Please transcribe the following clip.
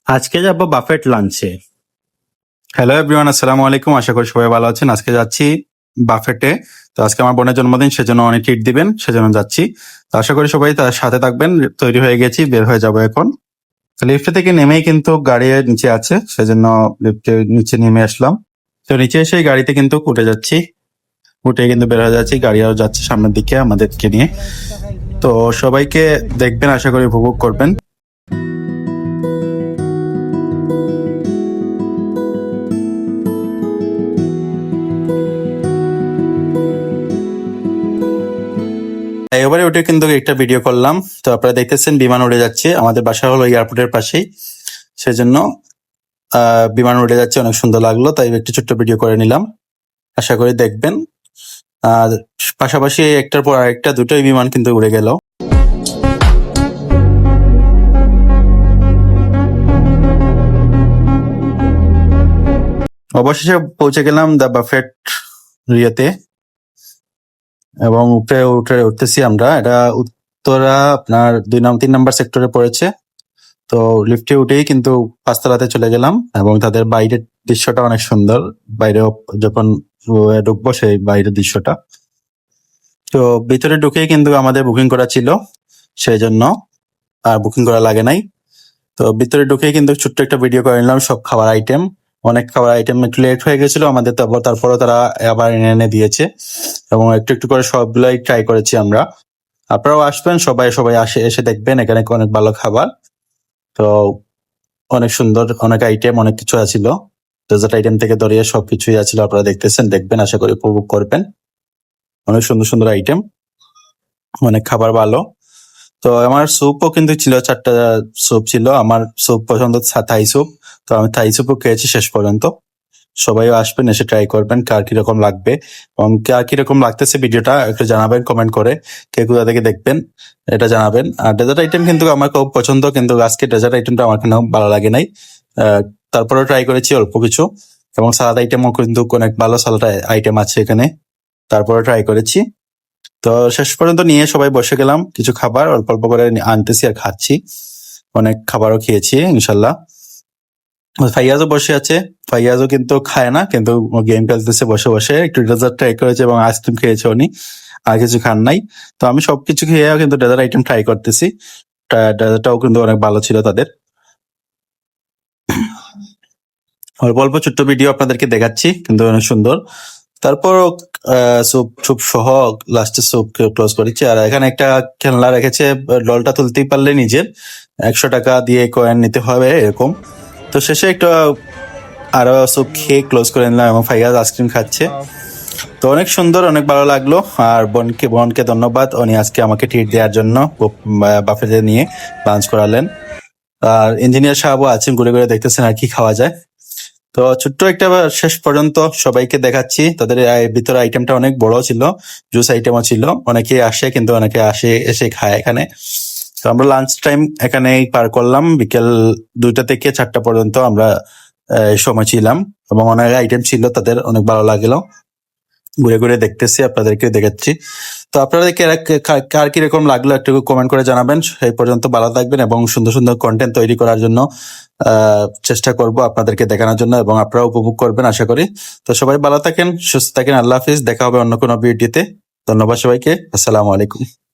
আজকে যাব বাফেট লাঞ্চে। হ্যালো এভরিওয়ান, আসসালামু আলাইকুম। আশা করি সবাই ভালো আছেন। আজকে যাচ্ছি বাফেটে। তো আজকে আমার বোনের জন্মদিন, সেজন্য অনেক ট্রিট দিবেন, সেজন্য যাচ্ছি। তো আশা করি সবাই তার সাথে থাকবেন। তৈরি হয়ে গেছি, বের হয়ে যাবো এখন। তো লিফটে থেকে নেমেই কিন্তু গাড়ি নিচে আছে, সেজন্য লিফটে নিচে নেমে আসলাম। তো নিচে এসে গাড়িতে কিন্তু উঠে যাচ্ছি, উঠে কিন্তু বের হয়ে যাচ্ছি। গাড়িও যাচ্ছে সামনের দিকে আমাদেরকে নিয়ে। তো সবাইকে দেখবেন, আশা করি উপভোগ করবেন। এবারে উঠে কিন্তু একটা ভিডিও করলাম। তো আপনারা দেখতেছেন বিমান উড়ে যাচ্ছে। আমাদের বাসা হলো এয়ারপোর্টের পাশেই, সেজন্য বিমান উড়ে যাচ্ছে, অনেক সুন্দর লাগলো। তাই একটু ছোট্ট ভিডিও করে নিলাম, আশা করি দেখবেন। আর পাশাপাশি একটার পর আরেকটা দুটোই বিমান কিন্তু উড়ে গেল। অবশেষে পৌঁছে গেলাম দ্য বাফেট রিয়াতে, এবং উপরে উঠতেছি আমরা। এটা উত্তরা আপনার 2-3 নম্বর সেক্টরে পড়েছে। তো লিফটে উঠেই কিন্তু পাঁচতলাতে চলে গেলাম, এবং তাদের বাইরের দৃশ্যটা অনেক সুন্দর। বাইরে যখন ঢুকবো সেই বাইরের দৃশ্যটা। তো ভিতরে ঢুকেই কিন্তু আমাদের বুকিং করা ছিল, সেই জন্য আর বুকিং করা লাগে নাই। তো ভিতরে ঢুকেই কিন্তু ছোট্ট একটা ভিডিও করে নিলাম। সব খাবার আইটেম, অনেক খাবার আইটেম। একটু লেট হয়ে গেছিল আমাদের, তারপরও তারা আবার এনে এনে দিয়েছে, এবং একটু একটু করে সবগুলাই ট্রাই করেছি আমরা। আপনারাও আসবেন, সবাই সবাই এসে দেখবেন, এখানে অনেক ভালো খাবার। তো অনেক সুন্দর, অনেক আইটেম, অনেক কিছু আছিল। ডেজার্ট আইটেম থেকে ধরিয়ে সবকিছুই আছিল। আপনারা দেখতেছেন, দেখবেন, আশা করি উপভোগ করবেন। অনেক সুন্দর সুন্দর আইটেম, অনেক খাবার ভালো। তো আমার স্যুপও কিন্তু ছিল, 4টা স্যুপ ছিল। আমার স্যুপ পছন্দ থাই স্যুপ, তো আমি থাই স্যুপও খেয়েছি শেষ পর্যন্ত। সবাই আসবেন, এসে ট্রাই করবেন, কার কিরকম লাগবে এবং কার কিরকম লাগতেছে ভিডিওটা একটু জানাবেন কমেন্ট করে। কে কোথা থেকে দেখবেন এটা জানাবেন। আর ডেজার্ট আইটেম কিন্তু আমার খুব পছন্দ, কিন্তু আজকে ডেজার্ট আইটেমটা আমার কেন ভালো লাগে নাই। তারপরেও ট্রাই করেছি অল্প কিছু, এবং সালাদ আইটেমও কিন্তু অনেক ভালো সালাদ আইটেম আছে এখানে, তারপরে ট্রাই করেছি। তো শেষ পর্যন্ত নিয়ে সবাই বসে গেলাম, কিছু খাবার অল্প অল্প করে আনতেছি আর খাচ্ছি। অনেক খাবারও খেয়েছি ইনশাল্লাহ। ফাইয়াজও বসে আছে। ফাইয়াজও কিন্তু খায় না, কিন্তু গেম খেলতেছে বসে বসে। একটু ডেজার্ট ট্রাই করেছে এবং আইসক্রিম খেয়েছে উনি, আর কিছু খান নাই। তো আমি সবকিছু খেয়েও কিন্তু ডেজার্ট আইটেম ট্রাই করতেছি। ডেজার্টটাও কিন্তু অনেক ভালো ছিল তাদের। অল্প অল্প ছোট্ট ভিডিও আপনাদেরকে দেখাচ্ছি, কিন্তু অনেক সুন্দর। তারপর স্যুপ স্যুপ সহ লাস্টে স্যুপ ক্লোজ করেছি। আর এখানে একটা খেলনা রেখেছে, ডলটা তুলতেই পারলে নিজের 100 টাকা দিয়ে কয়েন নিতে হবে এরকম। তো শেষে একটা আরো স্যুপ খেয়ে ক্লোজ করে নিলাম, এবং ফাইয়াজ আইসক্রিম খাচ্ছে। তো অনেক সুন্দর, অনেক ভালো লাগলো। আর বোনকে ধন্যবাদ, উনি আজকে আমাকে ট্রিট দেওয়ার জন্য বাফেতে নিয়ে লাঞ্চ করালেন। আর ইঞ্জিনিয়ার সাহেবও আছেন, ঘুরে ঘুরে দেখতেছেন আর কি খাওয়া যায়। তো ছোট্ট একটা শেষ পর্যন্ত সবাইকে দেখাচ্ছি। তাদের ভিতরে আইটেমটা অনেক বড় ছিল, জুস আইটেমও ছিল। অনেকে আসে, কিন্তু অনেকে এসে খায় এখানে। তো আমরা লাঞ্চ টাইম এখানেই পার করলাম, বিকেল 2টা থেকে 4টা পর্যন্ত আমরা সময় ছিলাম, এবং অনেক আইটেম ছিল তাদের, অনেক ভালো লাগলো। ঘুরে ঘুরে দেখতেছি, আপনাদেরকে দেখাচ্ছি। তো আপনাদেরকে কার কিরকম লাগলো একটু কমেন্ট করে জানাবেন। সেই পর্যন্ত ভালো থাকবেন, এবং সুন্দর সুন্দর কন্টেন্ট তৈরি করার জন্য চেষ্টা করব আপনাদেরকে দেখানোর জন্য, এবং আপনারা উপভোগ করবেন আশা করি। তো সবাই ভালো থাকেন, সুস্থ থাকেন। আল্লাহ হাফিজ, দেখা হবে অন্য কোনো ভিডিওতে। ধন্যবাদ সবাইকে, আসসালামু আলাইকুম।